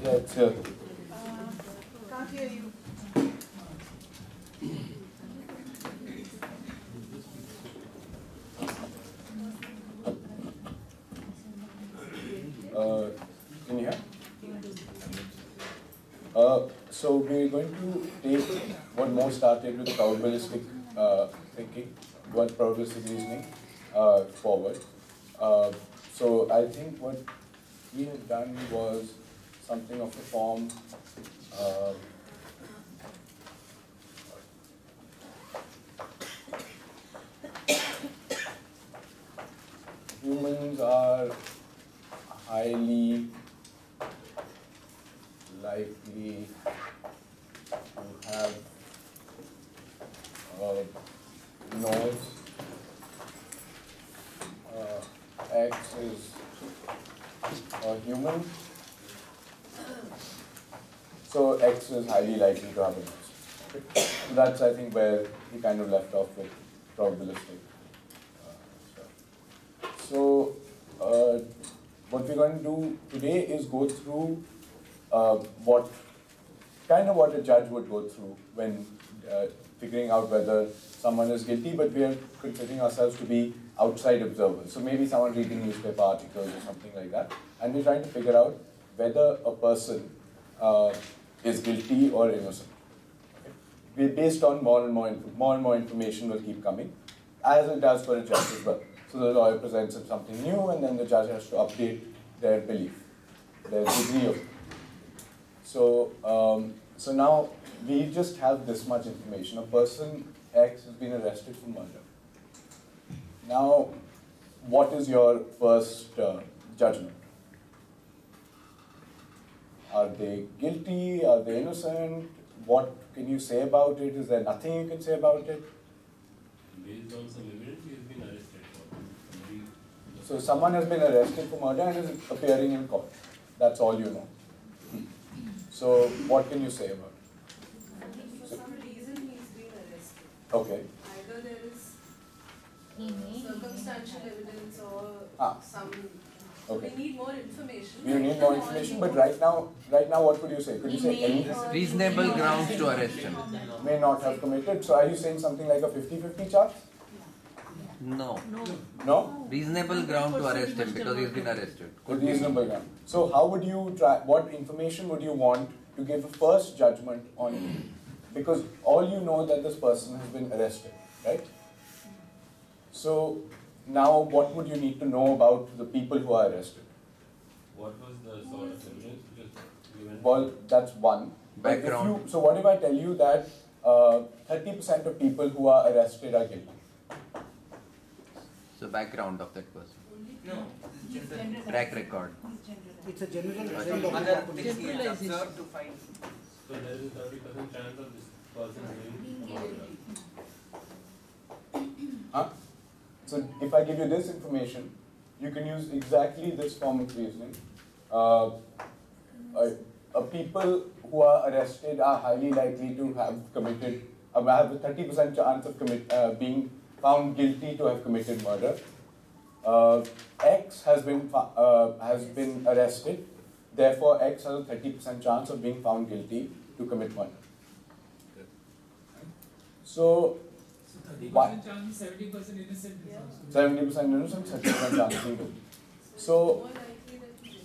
Yeah, it's here. Can't hear you. Can you hear? So we're going to take what Mo started with probabilistic thinking, what probabilistic reasoning forward. So I think what we had done was something of the form humans are highly likely to have nodes. X is a human, so X is highly likely to have a node. Okay. So that's, I think, where we kind of left off with probabilistic stuff. So what we're going to do today is go through what a judge would go through when figuring out whether someone is guilty, but we are considering ourselves to be outside observers. So maybe someone reading newspaper articles or something like that, and we're trying to figure out whether a person is guilty or innocent. Okay? Based on more and more information will keep coming, as it does for a judge as well. So the lawyer presents him something new, and then the judge has to update their belief, their degree of it. So, so now we just have this much information. A person X has been arrested for murder. Now, what is your first judgment? Are they guilty? Are they innocent? What can you say about it? Is there nothing you can say about it? Based on some evidence, he has been arrested. So someone has been arrested for murder and is appearing in court. That's all you know. So what can you say about it? For some reason he's been arrested. Okay. Either there is circumstantial evidence or some. Okay. We need more information. You need more information, but right now, what would you say? Could you say anything? Reasonable grounds to arrest him. May not have committed. So are you saying something like a 50-50 chance? No. No? Reasonable ground to arrest him because he's been arrested. Could reasonable ground. So how would you try, what information would you want to give a first judgment on him? Because all you know that this person has been arrested, right? So now what would you need to know about the people who are arrested? What was the sort of evidence which was given? Well, that's one. Background. So what if I tell you that 30% of people who are arrested are guilty? So background of that person. No. Track record. It's a general trend of Other population. things he has observed to find. So there is a 30% chance of this person being murdered. Huh? So if I give you this information, you can use exactly this form of reasoning. People who are arrested are highly likely to have committed, have a 30% chance of being found guilty to have committed murder. X has been arrested, therefore X has a 30% chance of being found guilty to commit murder. So 30% chance, 70% innocent. 70% innocent, 30% chance of being guilty. So More likely that he is.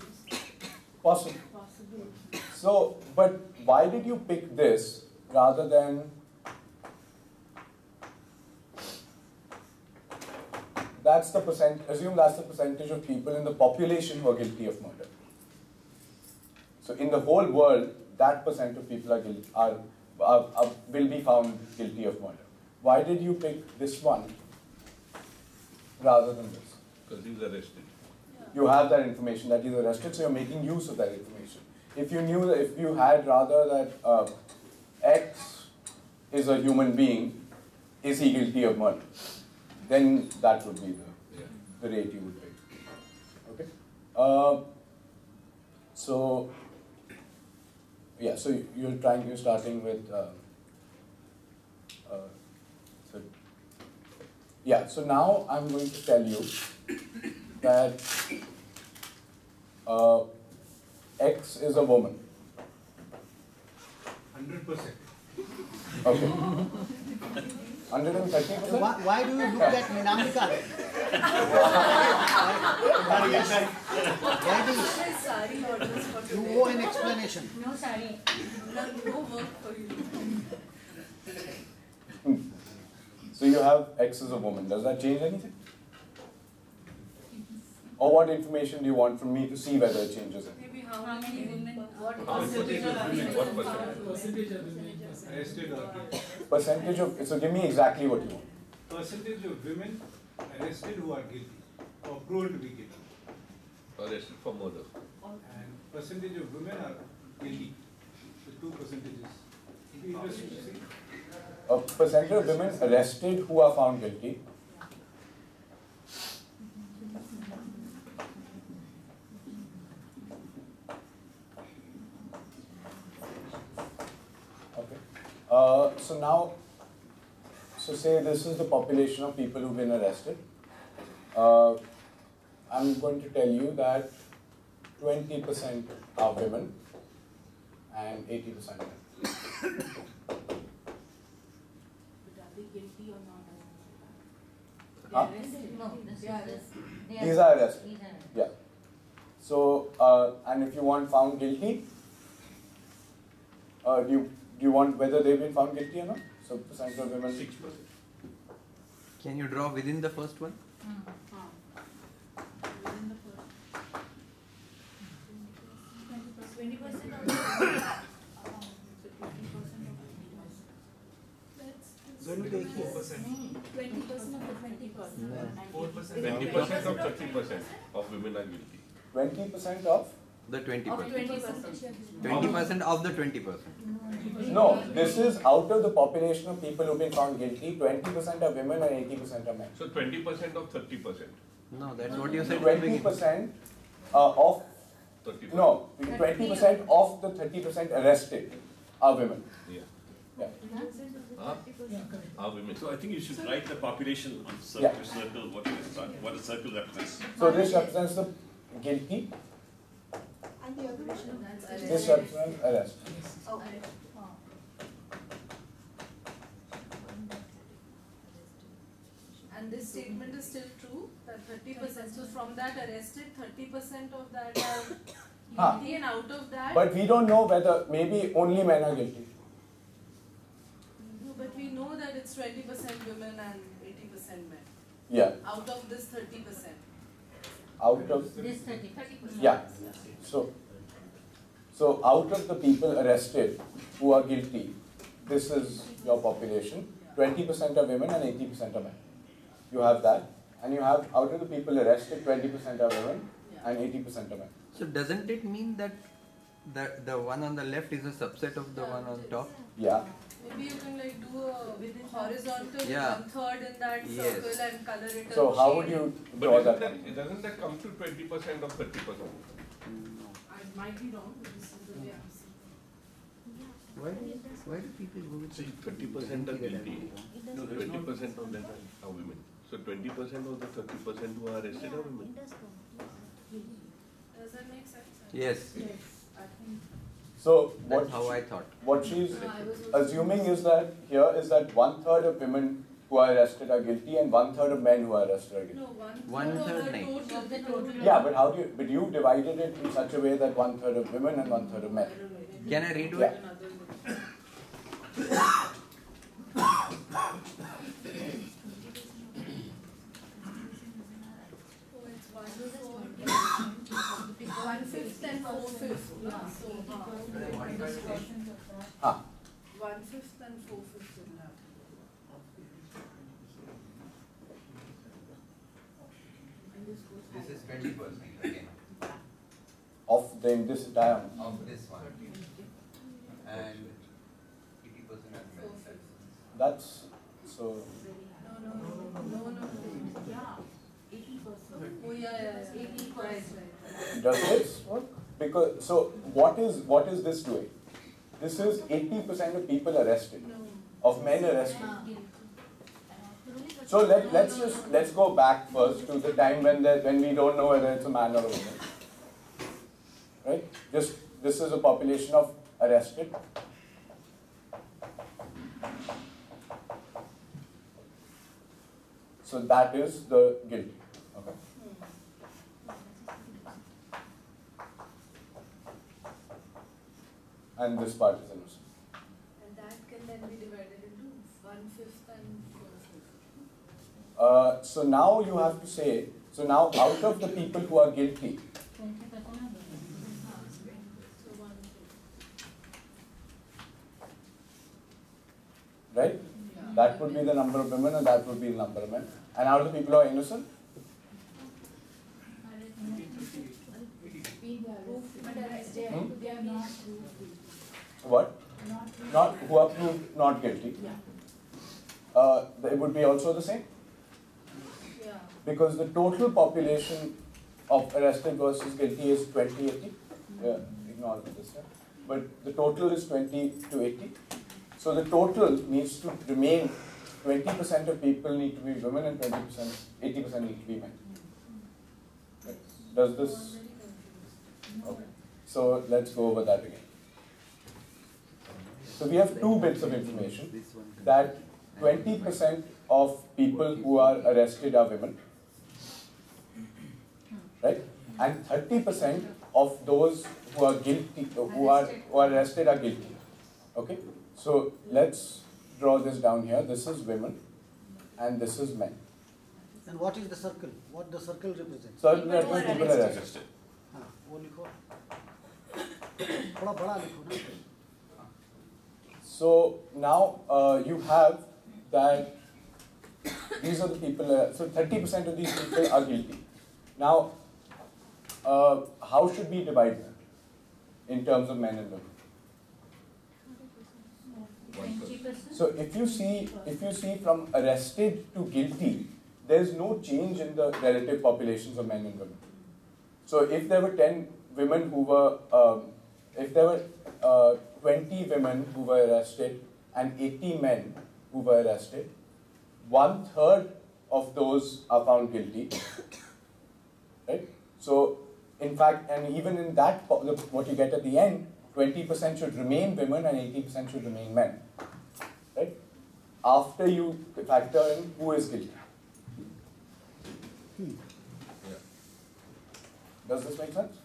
possible. Possible. So, but why did you pick this rather than that's the assume that's the percentage of people in the population who are guilty of murder. So in the whole world, that percent of people are guilty, will be found guilty of murder. Why did you pick this one rather than this? Because he was arrested. You have that information that he's arrested, so you're making use of that information. If you knew that, if you had rather that X is a human being, is he guilty of murder? Then that would be the rate you would pick. Okay. So yeah, so you're starting with. So yeah, so now I'm going to tell you that X is a woman. 100%. Okay. 130%? Why do you look at Minamika? Sari orders for You today. owe an explanation. No sari. No work for you. So you have X as a woman. Does that change anything? Or what information do you want from me to see whether it changes it? Maybe How many women? what How many percentage of women? women What found? Percentage of women. Arrested or guilty. Percentage of, so give me exactly what you want. Percentage of women arrested who are guilty or proven to be guilty. Arrested for murder. And percentage of women are guilty. The two percentages. It'd be interesting to see. A percentage of women arrested who are found guilty. Okay. So now, so say this is the population of people who've been arrested. I'm going to tell you that 20% are women and 80% men. But are they guilty or not? Huh? No, These are arrested. Yeah. So, and if you want found guilty, do you want whether they've been found guilty or not? So, percentage of women. 6%. Can you draw within the first one? Within the first. 20% of the 20% Going to take here. 20% of the 20%. 20% of 30% of women are guilty. 20% of? The 20%. 20%. 20% of the 20%. No, this is out of the population of people who've been found guilty, 20% are women and 80% are men. So 20% of 30%. No, that's what you said. in the beginning. 20% of, 30%. no, 20% of the 30% arrested are women. Yeah. Yeah. Are women. So I think you should write the population on Yeah. circle, what a circle represents. So this represents the guilty, And the other one? this represents arrest. Okay. And this statement is still true, that 30%, so from that arrested, 30% of that are Ah. guilty, and out of that, But we don't know whether, maybe only men are guilty. no, but we know that it's 20% women and 80% men, Yeah, out of this 30%. out of, This 30%. yeah. So out of the people arrested who are guilty, this is your population, 20% are women and 80% are men. You have that, and you have out of the people arrested, 20% are women and 80% are men. So doesn't it mean that the one on the left is a subset of the one on top? Yeah. Maybe you can like do a horizontal Yeah. 1/3 in that Yes. circle and color it. So a how shade. would you But draw isn't that? doesn't that come to 20% of 30%? I might be wrong, but this is the way I'm seeing. Why do people go with See, 30% are guilty. 20% of them are women. So 20% of the 30% who are arrested are women. Does that make sense? Yes, I think. So that's how I thought. what she's assuming is that here is that 1/3 of women who are arrested are guilty and 1/3 of men who are arrested are guilty. No, one-third One-third of the nahi. total. Of the total. Yeah, but how do you? But you divided it in such a way that 1/3 of women and 1/3 of men. Can I redo Yeah. it? Another way. Oh, it's 1/5 and 4/5. So, Ah, 1/5 and 4/5 will have. This is 20% again of this entire. of this one, and 80% are men. That's so. No. Yeah, 80%. Oh yeah. 80%. Right. Does this work? Because so what is this doing? This is 80% of people arrested, No. of men arrested. So let's go back first to the time when we don't know whether it's a man or a woman. Right? This is a population of arrested. So that is the guilty. Okay. And this part is innocent. And that can then be divided into 1/5 and 4/5. So now you have to say, so now out of the people who are guilty, So 1/5. right? That would be the number of women and that would be the number of men. And out of the people who are innocent, what? Not who are proved not guilty. They would be also the same. Yeah. Because the total population of arrested versus guilty is 20/80. Yeah, ignore this. Yeah. But the total is 20 to 80. So the total needs to remain 20% of people need to be women and 20%, 80% need to be men. Right. Does this? Okay. So let's go over that again. So we have two bits of information that 20% of people who are arrested are women, right? And 30% of those who are guilty, who are arrested are guilty. Okay? So let's draw this down here. This is women and this is men. And what is the circle? What the circle represents? So that means people arrested. हाँ, वो लिखो थोड़ा बड़ा लिखो ना So now you have that these are the people, so 30% of these people are guilty. Now, how should we divide them in terms of men and women? 20%. So if you see from arrested to guilty, there is no change in the relative populations of men and women. So if there were 10 women who were, if there were 20 women who were arrested and 80 men who were arrested, 1/3 of those are found guilty, right? So in fact, and even in that, what you get at the end, 20% should remain women and 80% should remain men, right? After you factor in who is guilty. Does this make sense?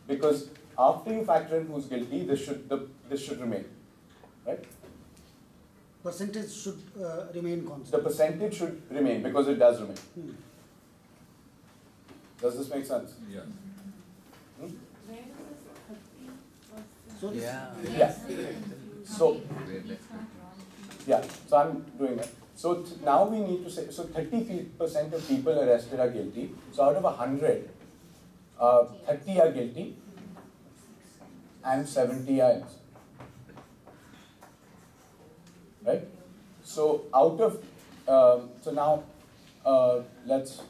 Because after you factor in who's guilty, this should remain, right? Percentage should remain constant. The percentage should remain because it does remain. Does this make sense? Yeah. So this, Yeah. So I'm doing that. So now we need to say, so 30% of people arrested are guilty. So out of 100, 30 are guilty and 70 are innocent. Right? So out of, so now let's,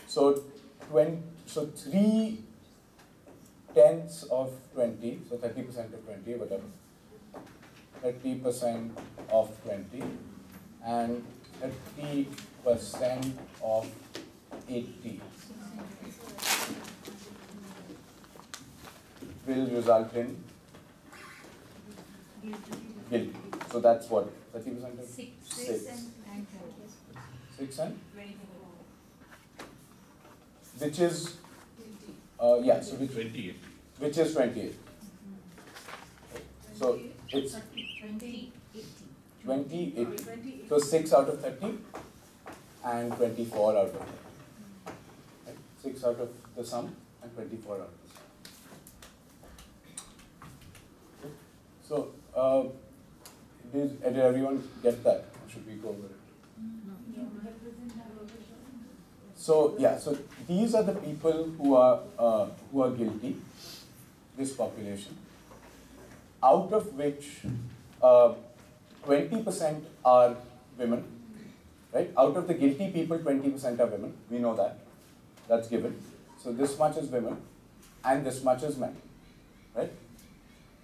so 3/10 of 20, so 30% of 20, whatever. 30% of 20 and 30% of 80 will result in guilty. So that's what? 30% of 6 and which is yeah, so which 28. Which is 28. So it's 20/80. So 6 out of 30 and 24 out of 30. Right? 6 out of the sum and 24 out of the sum. So did everyone get that? Or should we go over it? So yeah, so these are the people who are guilty, this population, out of which 20% are women, right? Out of the guilty people, 20% are women. We know that. That's given. So this much is women and this much is men, right?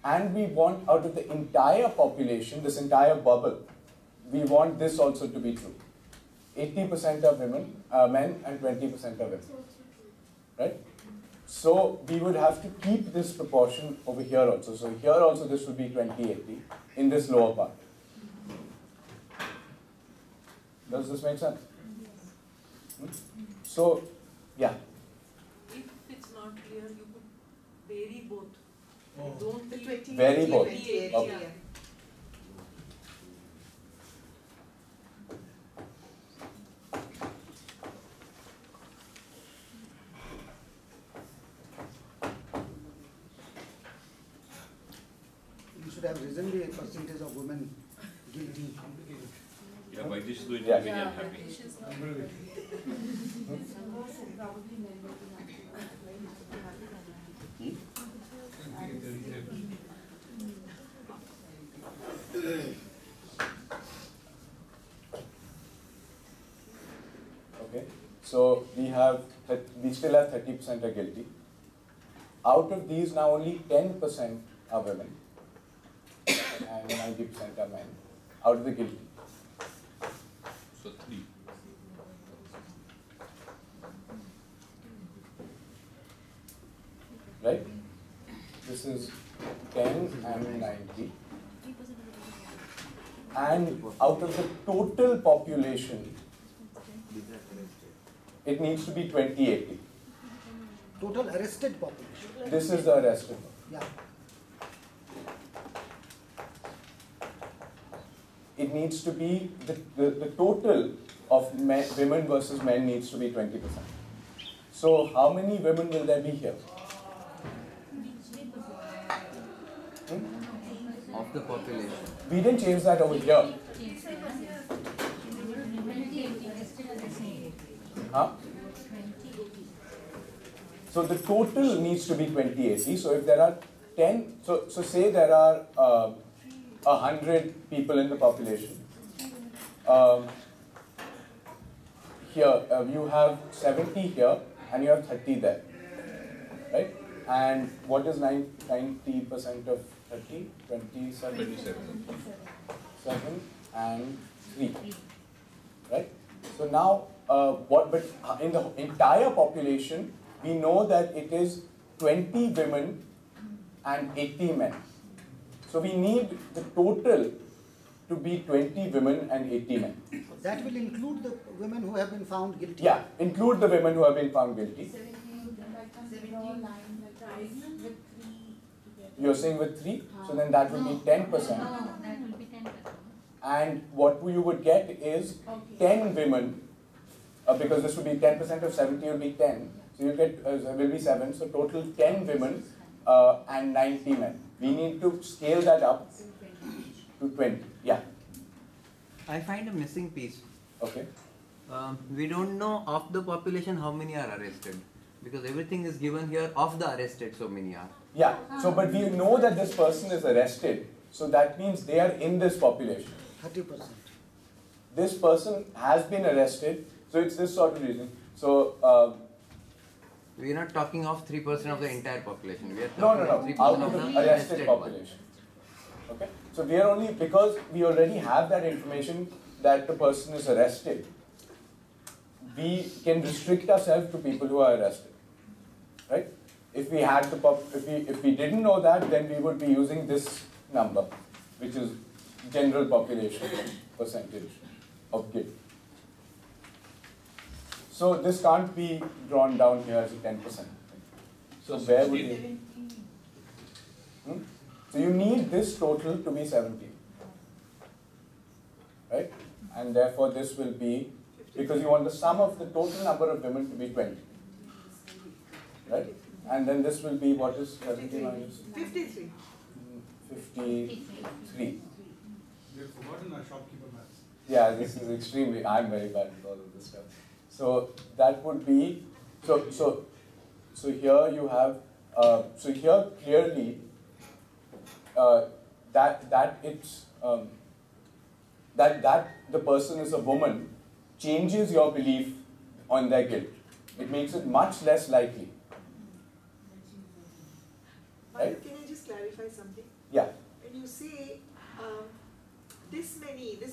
And we want out of the entire population, this entire bubble, we want this also to be true. 80% are women, men and 20% are women, right? So we would have to keep this proportion over here also. So here also this would be 20/80 in this lower part. Does this make sense? So, yeah. If it's not clear, you could vary both. Oh. Don't The keep 20, Vary both. 28, Okay. yeah. You should have risen the percentage of women guilty. Yeah, by this doing Yeah. very unhappy. Okay. So we still have 30% are guilty. Out of these, now only 10% are women and 90% are men. Out of the guilty. So 3. Right? This is 10 and 90. And out of the total population, it needs to be 2080. Total arrested population. This is the arrested one. Yeah. It needs to be, the total of women versus men needs to be 20%. So how many women will there be here? Of the population. We didn't change that over here. Huh? So the total needs to be 2080. So if there are 10, so say there are 100 people in the population. Here you have 70 here and you have 30 there, right? And what is 90% of 30? 27. 7 and 3, right? So now, but in the entire population, we know that it is 20 women and 80 men. So we need the total to be 20 women and 80 men. That will include the women who have been found guilty. Yeah, include the women who have been found guilty. You're saying with 3, so then that will be 10%. And what you would get is 10 women, because this would be 10% of 70 will be 10. So you get, will be 7, so total 10 women and 90 men. We need to scale that up to 20. Yeah. I find a missing piece. Okay. We don't know of the population how many are arrested. Because everything is given here of the arrested, so many are. Yeah, so but we know that this person is arrested, so that means they are in this population. 30%. This person has been arrested, so it's this sort of reason. So we are not talking of 3% of the entire population. We are no, talking of 3% out of of the the arrested population. Okay, so we are only, because we already have that information that the person is arrested, we can restrict ourselves to people who are arrested, right? If we had the if we didn't know that, then we would be using this number, which is general population percentage of guilt. So this can't be drawn down here as a 10%. So where would you? So you need this total to be 70, right? And therefore this will be, because you want the sum of the total number of women to be 20, right? And then this will be, what is 70 minus? 53. 53. We've forgotten our shopkeeper maths. Yeah, this is extremely, I'm very bad with all of this stuff. So that would be, so here you have, so here clearly, that the person is a woman changes your belief on their guilt. It makes it much less likely. Right? Can I just clarify something? Yeah. When you say this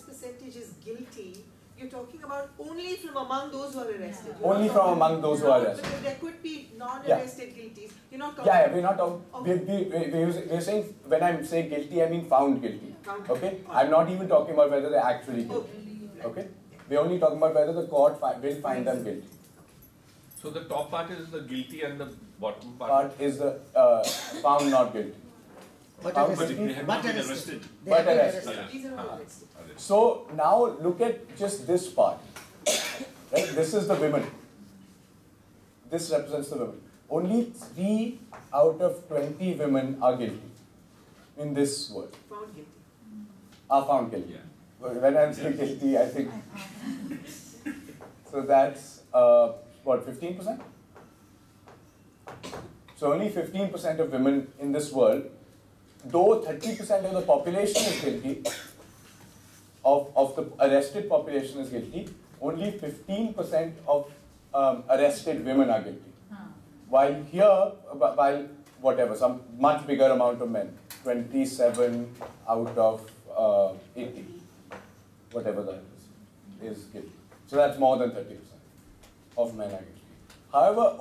percentage is guilty, you're talking about only from among those who are arrested. You're Only not from talking- among those who are arrested. Because there could be non-arrested guilties. You're not talking. Yeah, we're not talking. Okay. We're saying, when I say guilty, I mean found guilty. Found Okay? guilty. I'm not even talking about whether they're actually guilty. Okay. Okay? We're only talking about whether the court will find them guilty. So the top part is the guilty and the bottom Part is the found not guilty. But Found arrested. guilty, They have not been arrested. They but have been arrested. arrested. These are all Uh-huh. arrested. So now look at just this part. Right? This is the women. This represents the women. Only 3 out of 20 women are guilty in this world. Found guilty. Are found guilty. Yeah. When I'm saying guilty, I think. So that's what, 15%? So only 15% of women in this world, though 30% of the population is guilty, of the arrested population is guilty, only 15% of arrested women are guilty. While here, while whatever, some much bigger amount of men, 27 out of 80, whatever that is guilty. So that's more than 30% of men are guilty. However,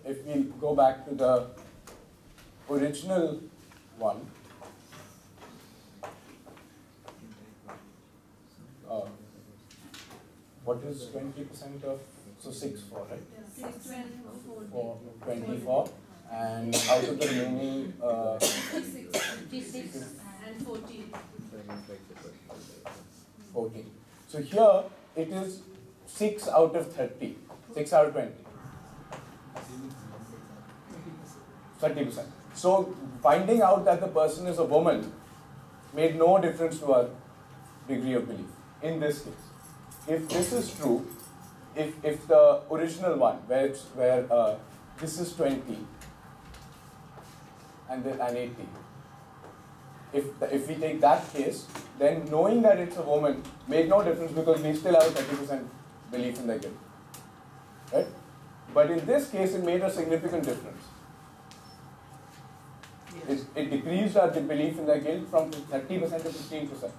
if we go back to the original one, what is 20% of, so 6, 4, right? 6, 12, 4, 24, and out of the remaining 56 and 14. 14. So here it is 6 out of 30, 6 out of 20. 30%. So finding out that the person is a woman made no difference to our degree of belief in this case. If this is true, if the original one where this is 20 and 80, if we take that case, then knowing that it's a woman made no difference because we still have a 30% belief in their guilt, right? But in this case, it made a significant difference. It decreased our belief in their guilt from 30% to 15%,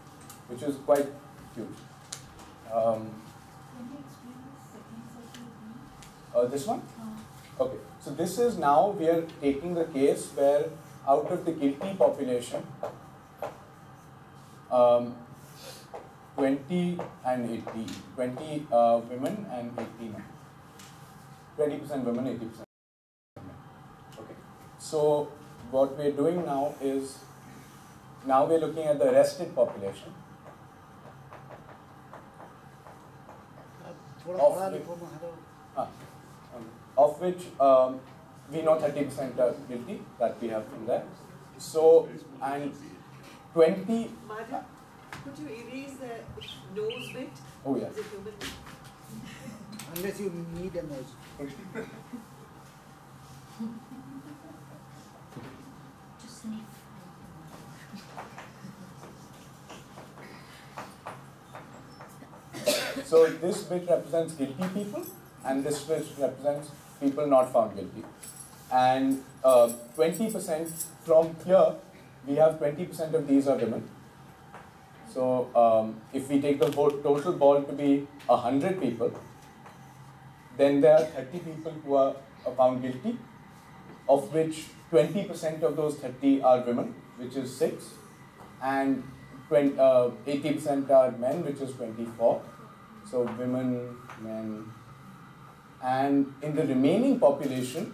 which is quite huge. Can you explain the second circle? This one? Okay, so this is now we are taking the case where out of the guilty population, 20 and 80, 20 women and 80 men. 20% women, 80% men. Okay, so what we're doing now is, now we're looking at the arrested population. Of which we know 30% are guilty, that we have from there. So, and 20... Madam, could you erase the nose bit? Oh yeah. Is it human? Unless you need a nose. Just sniff. So this bit represents guilty people, and this bit represents people not found guilty. And 20% from here, we have 20% of these are women. So if we take the total ball to be 100 people, then there are 30 people who are found guilty, of which 20% of those 30 are women, which is 6, and 80% are men, which is 24. So women, men, and in the remaining population,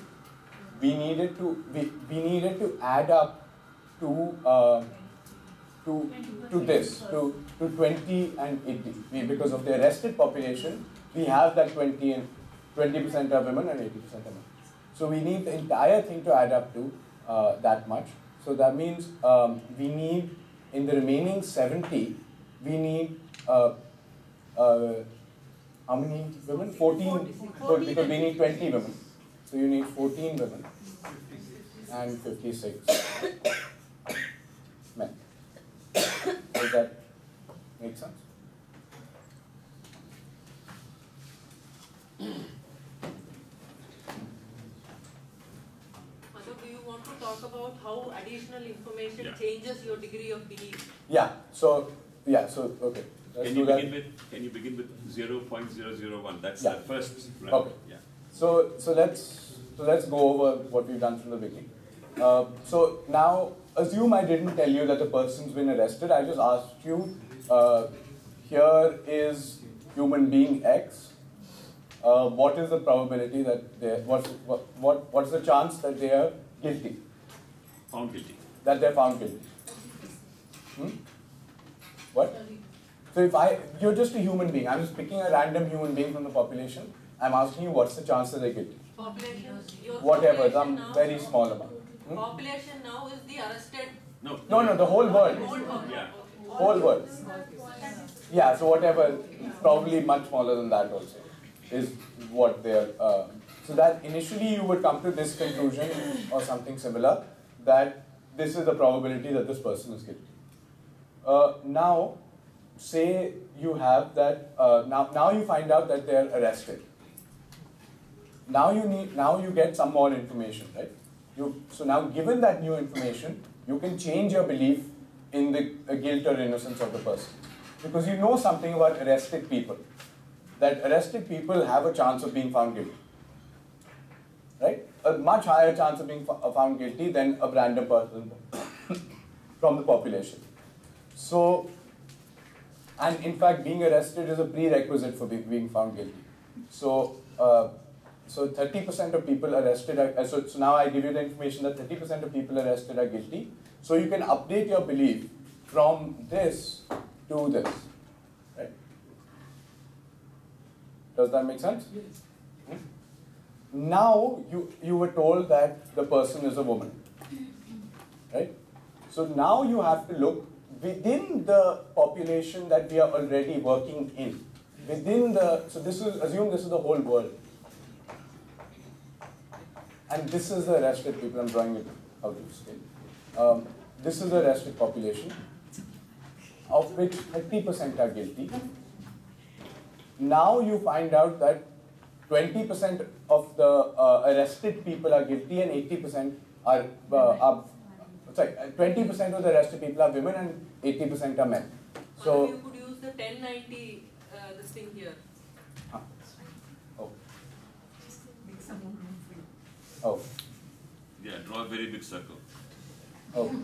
we needed to add up to this, to 20 and 80. Because of the arrested population, we have that 20% are women and 80% are men. So we need the entire thing to add up to that much. So that means we need, in the remaining 70, we need how many women? 14, because we need 20 women. So you need 14 women and 56 men. Does that make sense? Madhu, do you want to talk about how additional information changes your degree of belief? Yeah. So okay. Can you begin with 0.001? That's the first run. Okay. Yeah. So let's go over what we've done from the beginning. So now assume I didn't tell you that the person's been arrested. I just asked you. Here is human being X, what is the probability that what's the chance that they are guilty? Found guilty. That they're found guilty. What? So you're just a human being. I'm just picking a random human being from the population. I'm asking you what's the chance that they're guilty? Population. Whatever, some very small amount. Population now is the arrested. No, the whole world. Yeah. Whole world. Yeah, so whatever, probably much smaller than that also, is what they're. So that initially you would come to this conclusion or something similar, that this is the probability that this person is guilty. Now, say you have that. Now you find out that they're arrested. Now you get some more information, right? So now, given that new information, you can change your belief in the guilt or innocence of the person, because you know something about arrested people. That arrested people have a chance of being found guilty, right? A much higher chance of being found guilty than a random person from the population. So, and in fact, being arrested is a prerequisite for being found guilty. So, 30% of people arrested are, so now I give you the information that 30% of people arrested are guilty. So you can update your belief from this to this, right? Does that make sense? Yes. Now you were told that the person is a woman, right? So now you have to look within the population that we are already working in. So assume this is the whole world. And this is the arrested people. I'm drawing it out of scale. This is the arrested population, of which 30% are guilty. Now you find out that 20% of the arrested people are guilty and 80% are 20% of the arrested people are women and 80% are men. So you could use the 1090 this thing here. Oh. Yeah, draw a very big circle. Oh.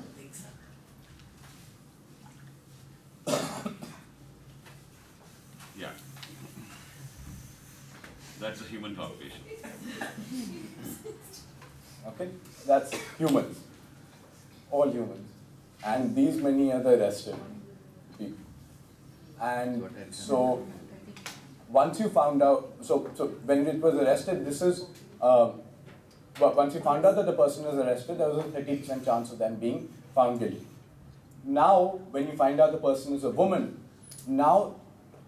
Yeah. That's a human population. Okay? That's humans. All humans. And these many other arrested people. And so, once you found out, so when it was arrested, this is, but once you found out that the person was arrested, there was a 30% chance of them being found guilty. Now, when you find out the person is a woman, now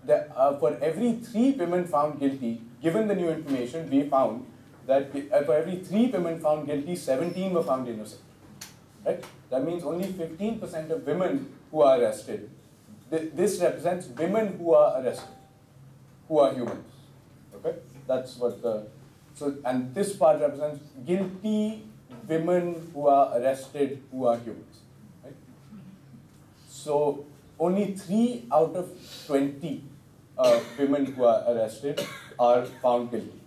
for every 3 women found guilty, given the new information, we found that for every 3 women found guilty, 17 were found innocent. Right? That means only 15% of women who are arrested. This represents women who are arrested, who are humans. Okay? That's what and this part represents guilty women who are arrested, who are humans. Right? So only 3 out of 20 women who are arrested are found guilty.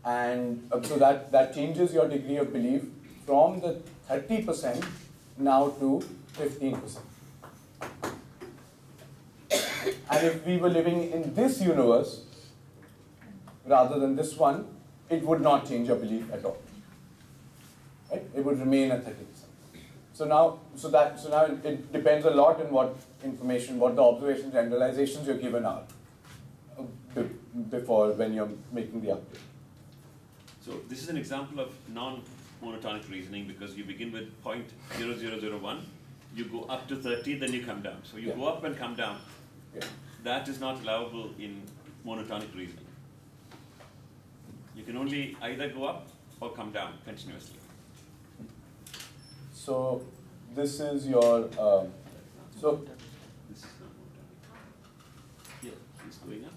And so that changes your degree of belief from the 30% now to 15%. And if we were living in this universe, rather than this one, it would not change your belief at all. Right? It would remain at 30%. So now it depends a lot on what information, what the observations, generalizations you're given are before when you're making the update. So this is an example of non-monotonic reasoning, because you begin with 0.0001, you go up to 30, then you come down. So you go up and come down. Yeah. That is not allowable in monotonic reasoning. You can only either go up or come down continuously. So this is your This is not monotonic. Yeah, it's going up.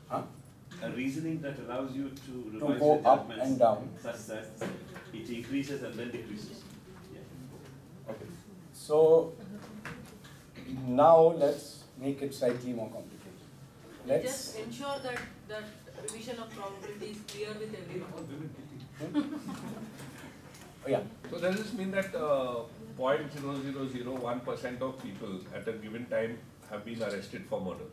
Huh? A reasoning that allows you to revise go your up judgments and down. such that it increases and then decreases. Yeah. Okay. So now let's make it slightly more complicated. Just ensure that revision of probability is clear with everyone. Oh, yeah. So does this mean that 0.0001% of people at a given time have been arrested for murder.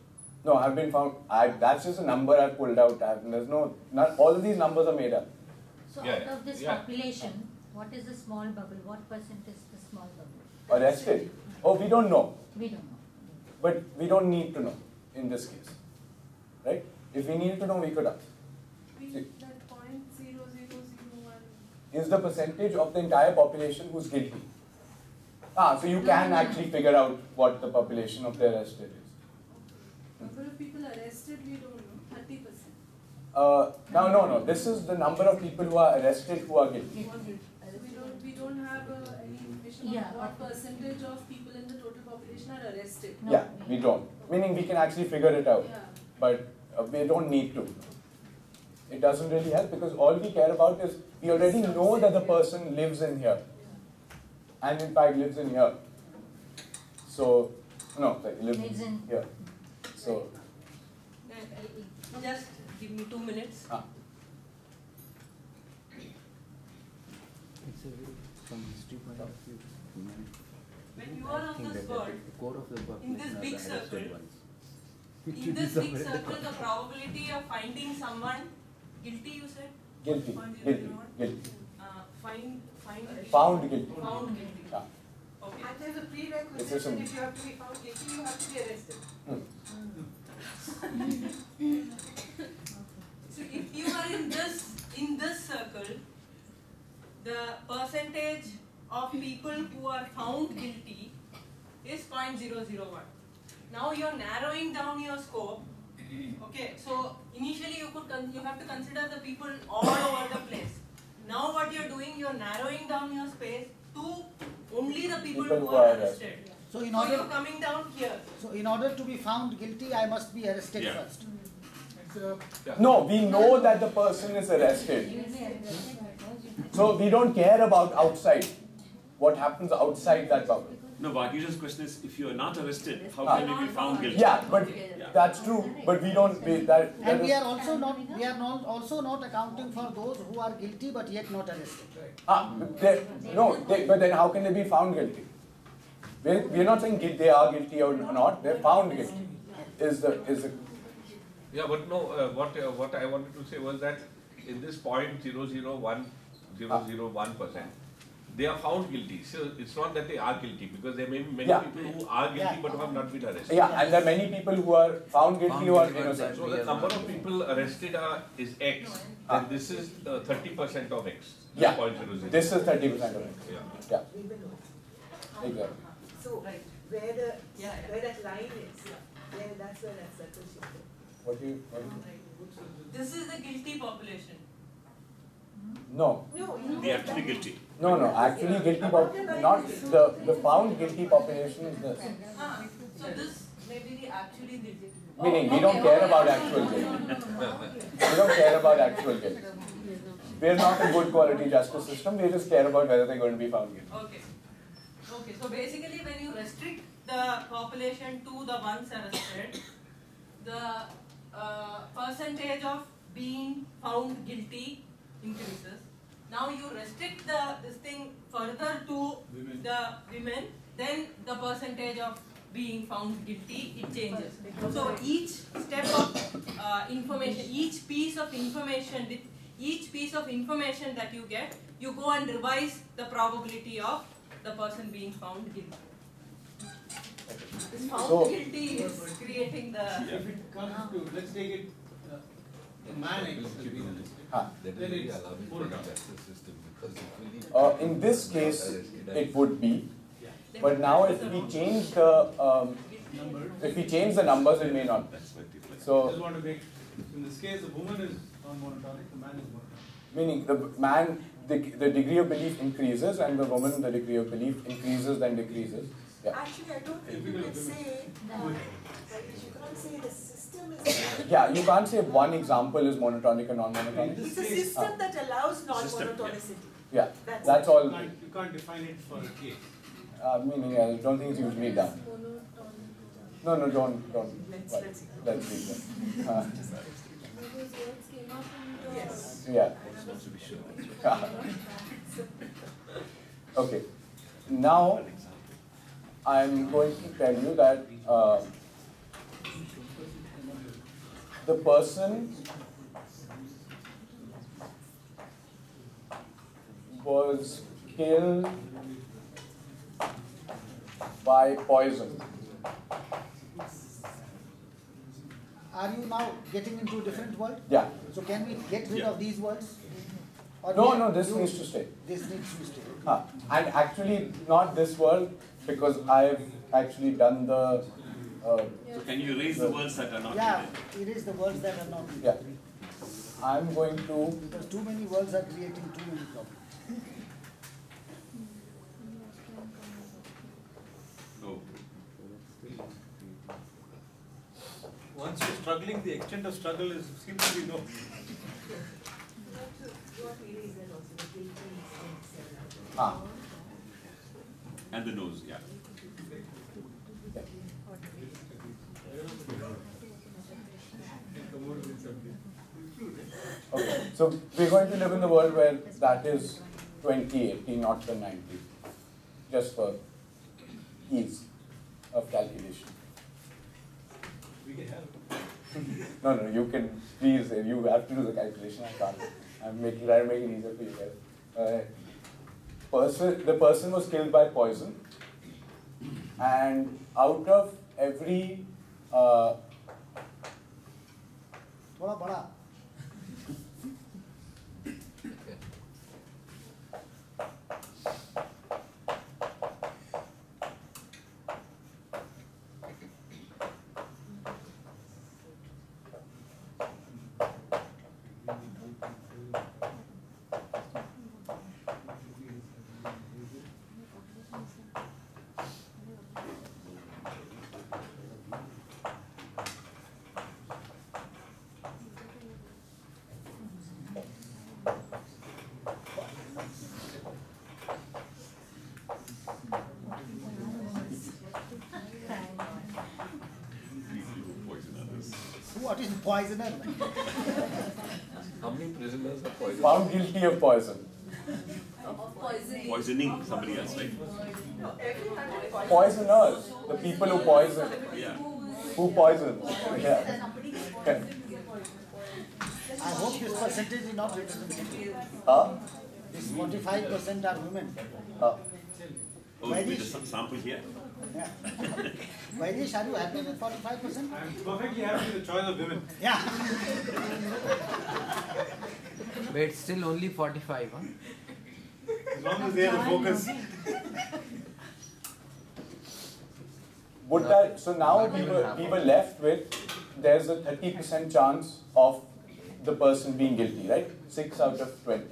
No, have been found. That's just a number I've pulled out. There's no, not all of these numbers are made up. So Yeah, out of this yeah. population, what is the small bubble? What percent is the small bubble? Arrested? Oh, we don't know. We don't know. But we don't need to know in this case. Right? If we needed to know, we could ask. That 0.0001 Is the percentage of the entire population who's guilty. So you can actually figure out what the population of the arrested is. number of people arrested, we don't know, 30%. No. This is the number of people who are arrested who are guilty. We don't have any information on what percentage of people in the total population are arrested. No. Yeah, we don't. Meaning we can actually figure it out. Yeah. But we don't need to. It doesn't really help because all we care about is we already know that the person lives in here. And in fact lives in here. So, no, like lives in here. So, Just give me 2 minutes. It's a very, from history point of view, When you are on this world, the core of the in population this are big the arrested circle, ones. in this big circle, the probability of finding someone guilty, you said? guilty. Found Found guilty. Found guilty. Yeah. Okay. And there's a It's prerequisite just that a- if you have to be found guilty, you have to be arrested. So if you are in this circle, the percentage of people who are found guilty is 0.001. Now you are narrowing down your scope. Okay, so initially you have to consider the people all over the place. Now what you are doing, you are narrowing down your space to only the people who are arrested. So in So order, you are coming down here. so in order to be found guilty, I must be arrested Yeah. first. No, we know that the person is arrested. So we don't care about outside. What happens outside that bubble. No, Bhagija's question is, if you are not arrested, how can you be found guilty? Yeah, but that's true. But we don't. And we are also not accounting for those who are guilty but yet not arrested. But then how can they be found guilty? We're not saying they are guilty or not. They're found guilty. Is the Yeah, but no, what I wanted to say was that in this 0.001001%, they are found guilty. So it's not that they are guilty, because there may be many people who are guilty but who have not been arrested. Yeah, and there are many people who are found guilty who are innocent. So the number of people arrested is X, and this is 30% of X. Yeah, 0.00. this is 30% of it. Yeah. Exactly. So where that line is, that's where that circle should go. What do you? This is the guilty population. No. They are actually guilty. No. Actually, guilty not the found guilty population is this. So this may be the actually guilty. Meaning we don't care about actual guilt. We don't care about actual guilt. We're not a good quality justice system. We just care about whether they're going to be found guilty. Okay. So basically, when you restrict the population to the ones arrested, the percentage of being found guilty increases. Now you restrict this thing further to the women, then the percentage of being found guilty, it changes. So each step of information, each piece of information, with each piece of information that you get, you go and revise the probability of the person being found guilty. This found guilty is creating the... If it comes to, let's take it, man X has been arrested, then it's more justice system, because In this case, it would be. But now, if we change the numbers, it may not be. I So, just want to make, in this case, the woman is non-monotonic, the man is monotonic. meaning the man, the degree of belief increases, and the woman, the degree of belief increases then decreases. Yeah. Actually, I don't think you can say that you can't say the system is. Yeah, you can't say one example is monotonic and non-monotonic. It's a system that allows non-monotonicity. Yeah, that's all. You can't define it for a case. Meaning, I don't think it's usually done. No, don't. Let's read that. Those words came up in the... Yes. Yeah. Okay. now I'm going to tell you that the person was killed by poison. Are you now getting into a different world? Yeah. So can we get rid of these words? Or No, this needs to stay. This needs to stay. And actually not this world, because I've actually done the... so can you erase the words that are not needed? Erase the words that are not needed. Yeah. I'm going to... Because too many words are creating too many problems. No. Once you're struggling, the extent of struggle seems to be no. And the nose, yeah. Okay, so we're going to live in the world where that is 2080, not the 90, just for ease of calculation. We can help. No, you can, please, you have to do the calculation, I can't. I'm trying to make it easier for you guys. The person was killed by poison, and out of every What is poisoner? How many prisoners are poisoned? found guilty of poison. Poisoning somebody else, right? Poisoners, the people who poison. Yeah. Who poison? Yeah. I hope this percentage is not representative. This 45% are women. Oh, you mean the sample here? Yeah. Vaidheesh, are you happy with 45%? I'm perfectly happy with the choice of women. Yeah. But it's still only 45, huh? As long as they have the focus. So now we were left with, there's a 30% chance of the person being guilty, right? 6 out of 20.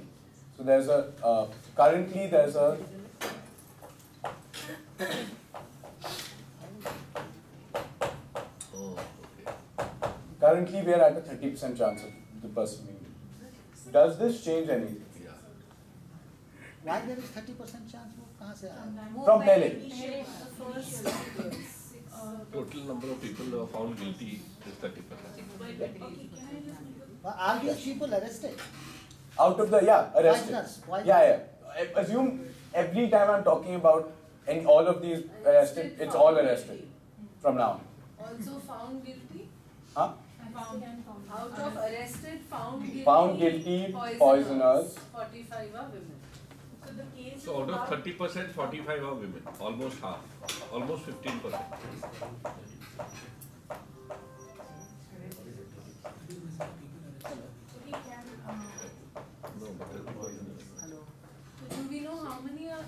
So there's a, currently there's a, currently we are at a 30% chance of the person being guilty. Does this change anything? Why there is 30% chance? Kahan se aaya? From Delhi. Total number of people who are found guilty is 30%. Are these people arrested? Out of the, arrested. Poisoners. Yeah. Assume every time I'm talking about all of these arrested, it's all arrested from now on. Also found guilty? Huh? Out of arrested, found guilty, poisoners. 45 are women. So out of 30%, 45 are women, almost half, almost 15%. Do we know how many of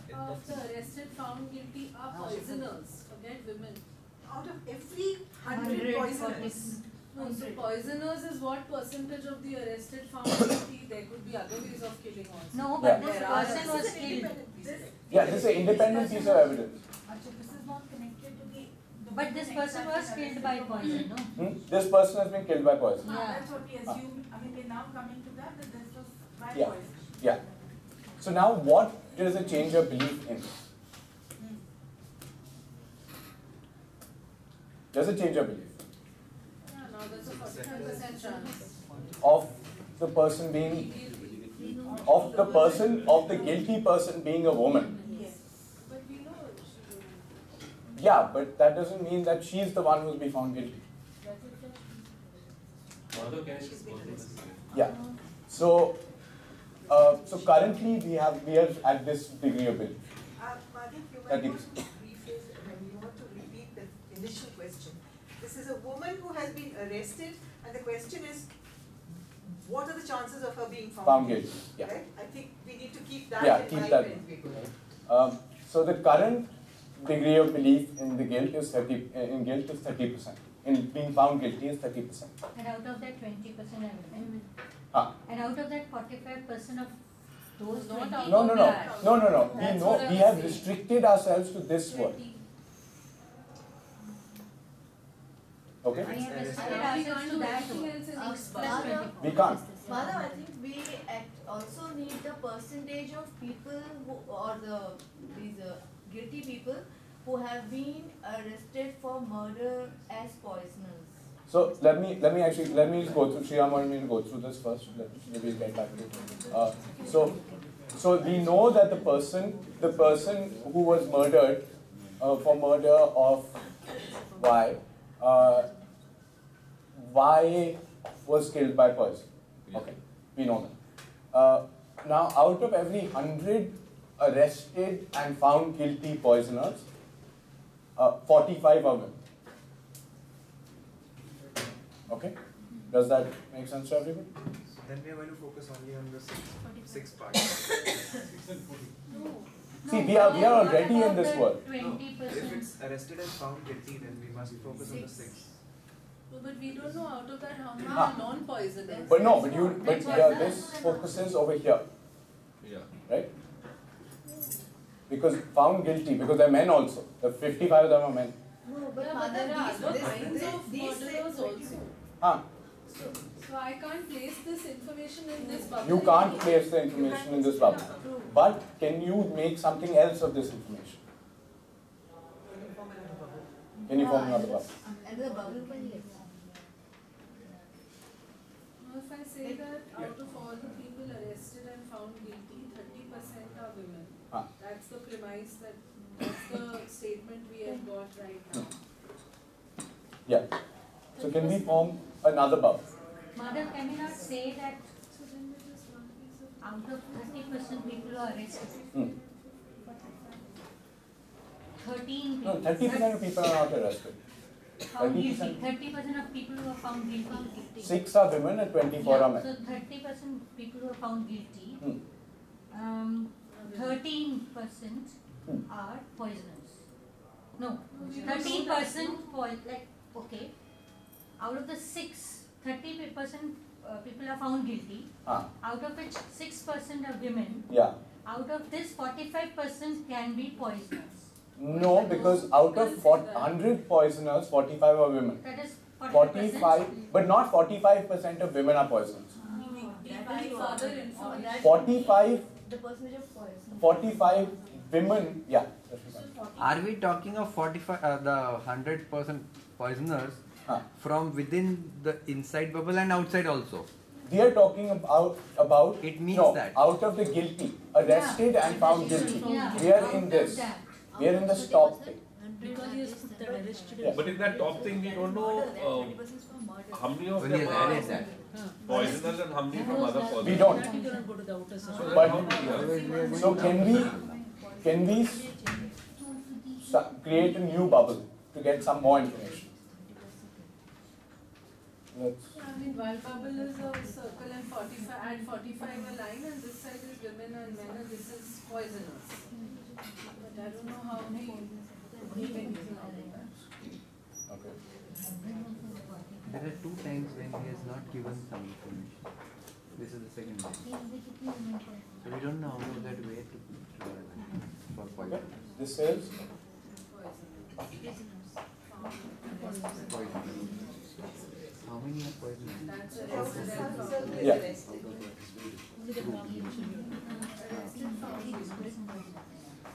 the arrested found guilty are poisoners? Forget women. Out of every 100 poisoners. No, so poisoners is what percentage of the arrested found guilty? There could be other ways of killing also. No, but this person was killed. Yeah, this is an independent piece of evidence. This is not connected to the... But this person was killed by poison, no? This person has been killed by poison. That's what we assume. I mean, we're now coming to that this was by poison. Yeah. So now what does it change your belief in? Does it change your belief? Yeah, now there's a 45% chance. Of the person being, of the guilty person being a woman. But we Yeah, but that doesn't mean that she's the one who's been found guilty. Madhav, can I just go through this? Yeah. So, so currently we are at this degree of belief. Madhav, you might want to rephrase, you want to repeat the initial question. This is a woman who has been arrested, and the question is, what are the chances of her being found guilty? Yeah. Right? I think we need to keep that in mind when we go. So the current degree of belief in the guilt is 30%. In being found guilty is 30%. And out of that 20% are women. And out of that 45% of those Not 20. out No. of that. No. That's what We I'm have saying. restricted ourselves to this word. Okay? We have restricted ourselves to that word. We can't. Madhav, I think we also need the percentage of people who, or these guilty people who have been arrested for murder as poisoners. So let me just go through. Sriram wanted me to go through this first. Let me get back to it. So we know that the person who was murdered for murder of Y was killed by poison. Okay, we know that. Now, out of every 100 arrested and found guilty poisoners, 45 are women. Okay, does that make sense to everybody? Then we are going to focus only on the six parts. See, we are already in this world. If it's arrested and found guilty, then we must focus on the 6. No, but we don't know out of that how many are non-poisonous. But this focuses over here. Yeah. Right? Because found guilty, because they're men also. The 55 of them are men. No, but Yeah, but Madhav, there are other kinds of these murderers also. So I can't place this information in this bubble. You can't place the information in this bubble. But can you make something else of this information? Can you form another bubble? Another bubble. If I say that out of all the people arrested and found guilty, 30% are women. That's the premise, that's the statement we have got right now. Yeah. So can we form another bubble? Madhav, can you not say that out of 30% people who are arrested, 13 people. No, 30% of people are not arrested. Found guilty. 30% of people who are found guilty. 6 are women and 24 are men. So 30% people who are found guilty. 13% are poisoners. No, 13% okay. Out of the 30% people are found guilty. Out of which 6% are women. Yeah. Out of this, 45% can be poisoners. No, because out of 100 poisoners, 45 are women. That is 45, but not 45% of women are poisoners. Further 45, the percentage of poison. 45 women, yeah. Are we talking of 45, the 100% poisoners from within the inside bubble and outside also? We are talking about it means that out of the guilty, arrested and found guilty. We are in this. We are in the top thing. Yeah. But in that top thing, we don't know how many of them are poisoners and how many from other poisoners. We don't. So can we create a new bubble to get some more information? I mean, while bubble is a circle and 45 and 45 a line, and this side is women and men, and this is poisoners. But I don't know how we make anything out of that. Okay. There are 2 times when he has not given some information. This is the second time. So we don't know how that way to for poison. This is how many are poisonous? yeah.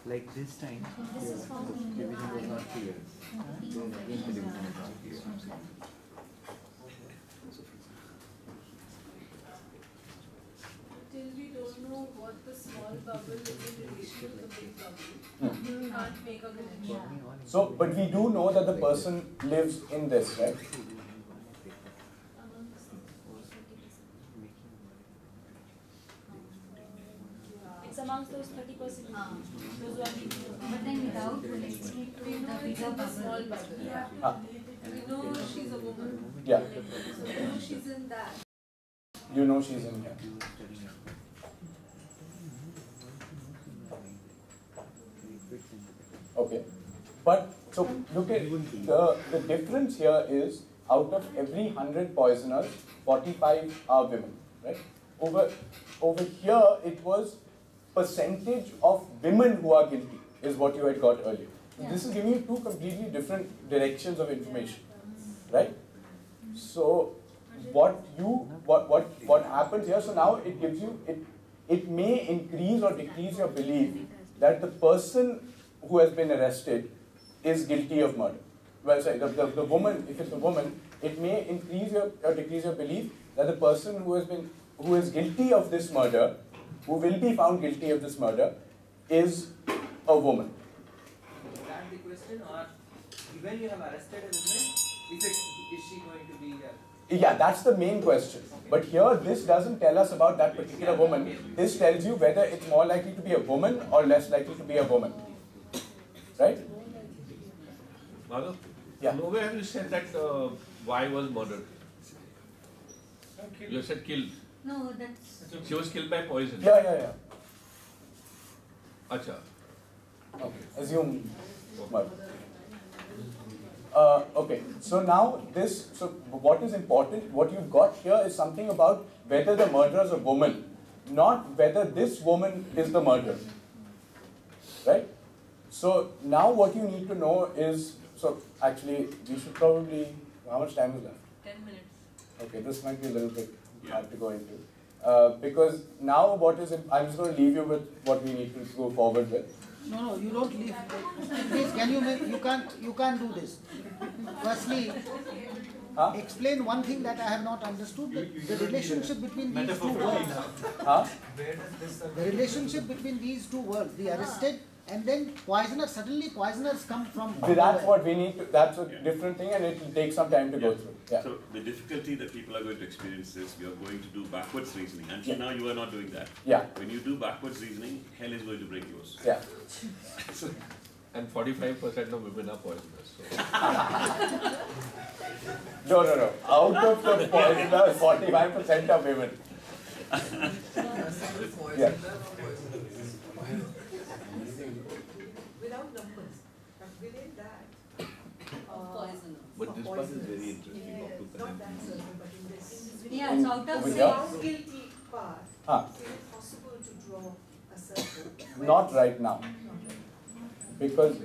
Like this time, the division was not clear. Again, the division was not clear. Till we don't know what not the small bubble is in relation to the big bubble. You can't make a connection. So, but we do know that the person lives in this, right? It's amongst those 30%. Those who are but then without relating to the bigger bubble. Small bubble. Ah. We know she's a woman. Yeah. So we know she's in that. You know she's in here. Okay. But, so look at, the difference here is, out of every 100 poisoners, 45 are women, right? Over here, it was percentage of women who are guilty, is what you had got earlier. Yeah. This is giving you two completely different directions of information, right? So, what happens here, so now it gives you, it may increase or decrease your belief that the person who has been arrested is guilty of murder. Well, sorry, the woman, if it's a woman, it may increase or decrease your belief that the person who is guilty of this murder, who will be found guilty of this murder, is a woman. Is that the question, or when you have arrested a woman, is she going to be there? Yeah, that's the main question. But here, this doesn't tell us about that particular woman. This tells you whether it's more likely to be a woman or less likely to be a woman. Right? Madhav? Yeah. Nowhere have you said that Y was murdered. You said killed. No, that's... She was killed by poison. Yeah. Acha. Okay. Assume murder. Okay, so now so what is important, what you've got here is something about whether the murderer is a woman, not whether this woman is the murderer, right? So now what you need to know is, so actually we should probably, how much time is left? 10 minutes. Okay, this might be a little bit hard to go into. Because now I'm just going to leave you with what we need to go forward with. No, you don't leave. Please, can you can't do this. Firstly, explain one thing that I have not understood, the relationship between these two worlds. The relationship between these two worlds, the arrested and then poisoners, suddenly poisoners come from... That's what we need to, that's a different thing and it will take some time to go through. Yeah. So the difficulty that people are going to experience is you are going to do backwards reasoning. Until now you are not doing that. Yeah. When you do backwards reasoning, hell is going to break yours. Yeah. And 45% of women are poisonous. So. No. Out of the poisoners, 45% are women. Yeah. Without numbers, but within that, But this part is very interesting. not that certain, but in this. Yeah, so out of Over six. here? Found guilty part, is it possible to draw a circle? Not right now. Because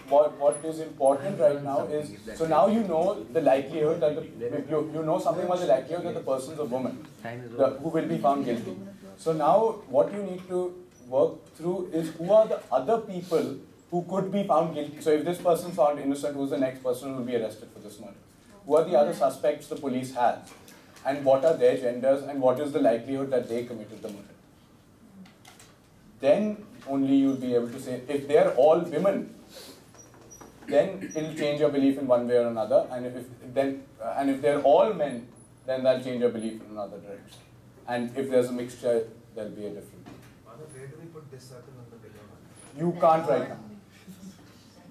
what is important right now is, so now you know the likelihood that you know something about the likelihood that the person is a woman who will be found guilty. So now what you need to work through is who are the other people who could be found guilty. So if this person is found innocent, who's the next person who will be arrested for this murder? Who are the other suspects the police has? And what are their genders and what is the likelihood that they committed the murder? Then only you'll be able to say, if they're all women, then it'll change your belief in one way or another. And if they're all men, then that'll change your belief in another direction. And if there's a mixture, there'll be a different. Where do we put this circle on the bigger one? You can't right now.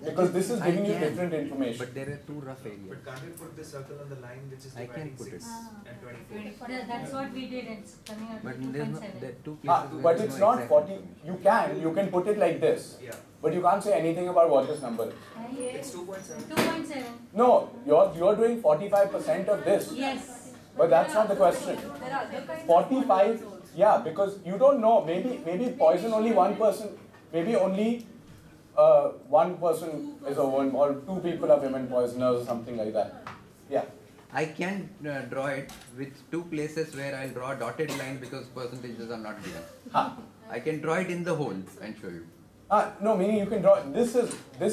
Because this is giving you different information. But there are two rough areas. But can't we put this circle on the line which is I can dividing put 6 it. and 24? Yeah, that's what we did. It's coming out to But there 2.7. are two places where But there's it's no not exact 40. You can put it like this. Yeah. But you can't say anything about what this number is. It's 2.7. 2.7. No, you're doing 45% of this. Yes. But that's not the question. There are other kinds 45, yeah, because you don't know. Maybe poison only one person. Maybe only one person is a woman, or two people are women poisoners, or something like that. Yeah. I can draw it with two places where I'll draw a dotted line because percentages are not given. I can draw it in the whole and show you. No, meaning you can draw. This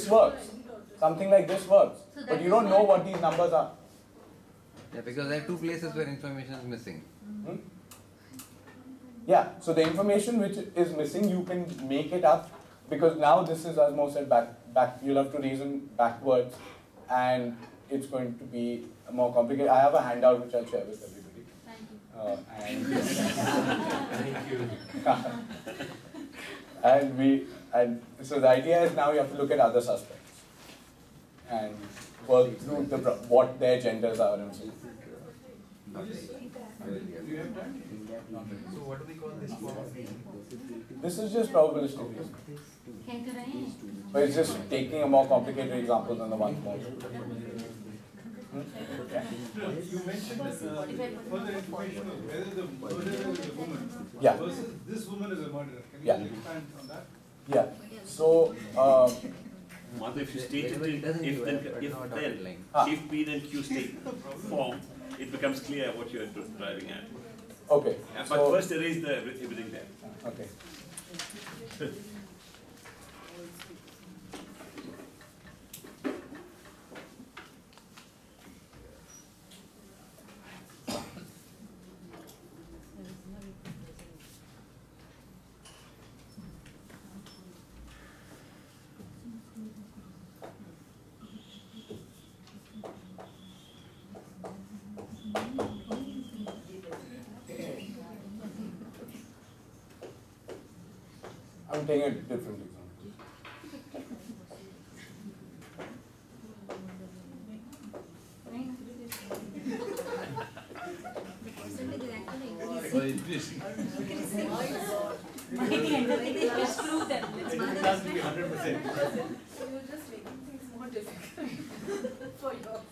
works. Something like this works. So But you don't know what these numbers are. Yeah, because there are two places where information is missing. Yeah, so the information which is missing, you can make it up, because now this is, as Mo said, back. You'll have to reason backwards, and it's going to be more complicated. I have a handout which I'll share with everybody. Thank you. And so the idea is now you have to look at other suspects and work through what their genders are and so on. So what do we call this form of reasoning? This is just probabilistic reasoning. But it's just taking a more complicated example than the one more. You mentioned further information of whether the murderer is a woman versus this woman is a murderer. Can you expand on that? Yeah. So, Mother, if you state it if P then Q state form, it becomes clear what you're driving at. Okay. But first erase everything there. Okay. I'm taking a different example. Let's prove them. It has to be 100%. So you're just making things more difficult for yourself.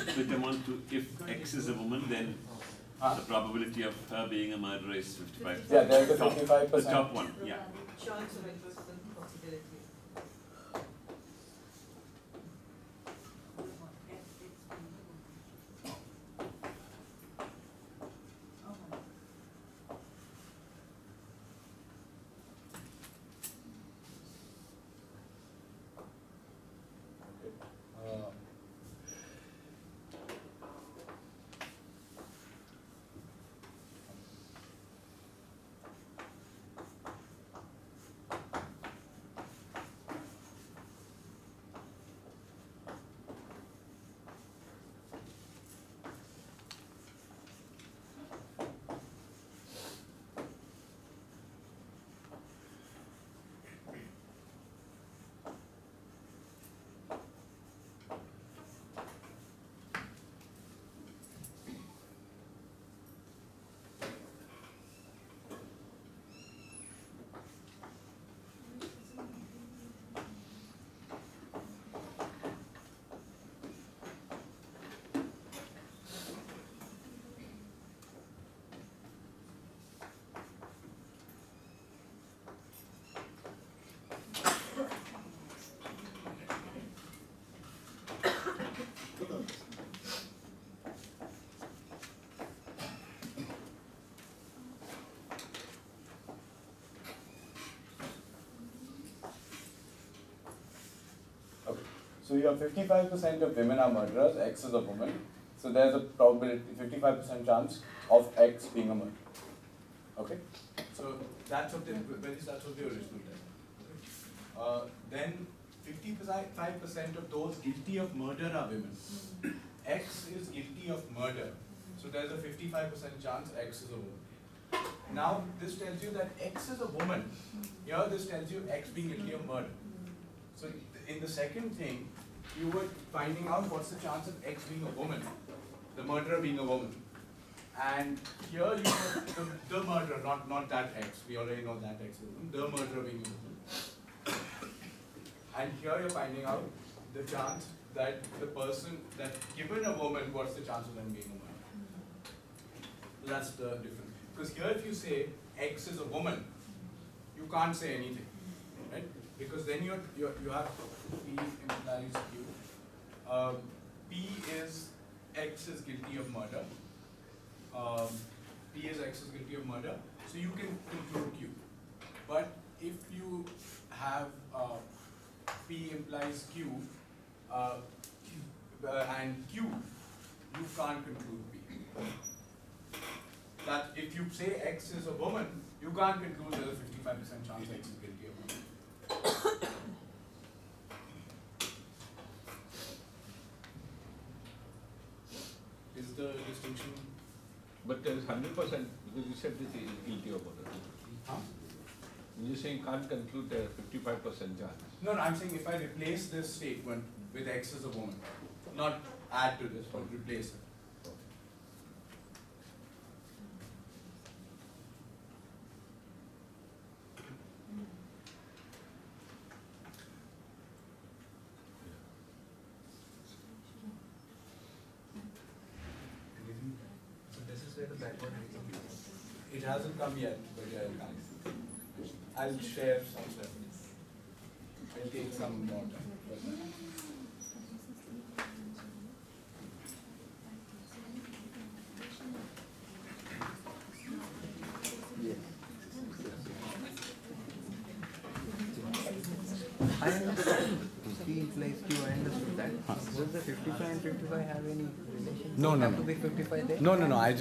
So if they want to, if X is a woman, then the probability of her being a murderer is 55%. Yeah, there's the 55%. The top one, yeah. Chance of interest and possibility. So you have 55% of women are murderers, X is a woman. So there's a probability, 55% chance of X being a murderer. Okay? So that's what that's what the original test. Then 55% of those guilty of murder are women. X is guilty of murder. So there's a 55% chance X is a woman. Now this tells you that X is a woman. Here this tells you X being guilty of murder. So in the second thing, you were finding out what's the chance of X being a woman, the murderer being a woman. And here you know the murderer, not that X. We already know that X is a woman, the murderer being a woman. And here you're finding out the chance that the person, that given a woman, what's the chance of them being a woman. So that's the difference. Because here if you say X is a woman, you can't say anything, right? Because then you have P implies Q. P is X is guilty of murder. P is X is guilty of murder. So you can conclude Q. But if you have P implies Q and Q, you can't conclude P. That if you say X is a woman, you can't conclude there's a 55% chance X is guilty of woman. Is the distinction? But there is 100% because you said this is guilty of murder. Huh? You're saying can't conclude there is 55% chance. No, I'm saying if I replace this statement with X as a woman, not add to this, but replace it. So this is where the backward reasoning is. It hasn't come yet, but yeah, it'll come. I'll share some stuff. It'll take some more time. But I understand. P implies Q, I understood that. Does the 55 and 55 have any relation? No, no, have no. to be 55 there? No, I just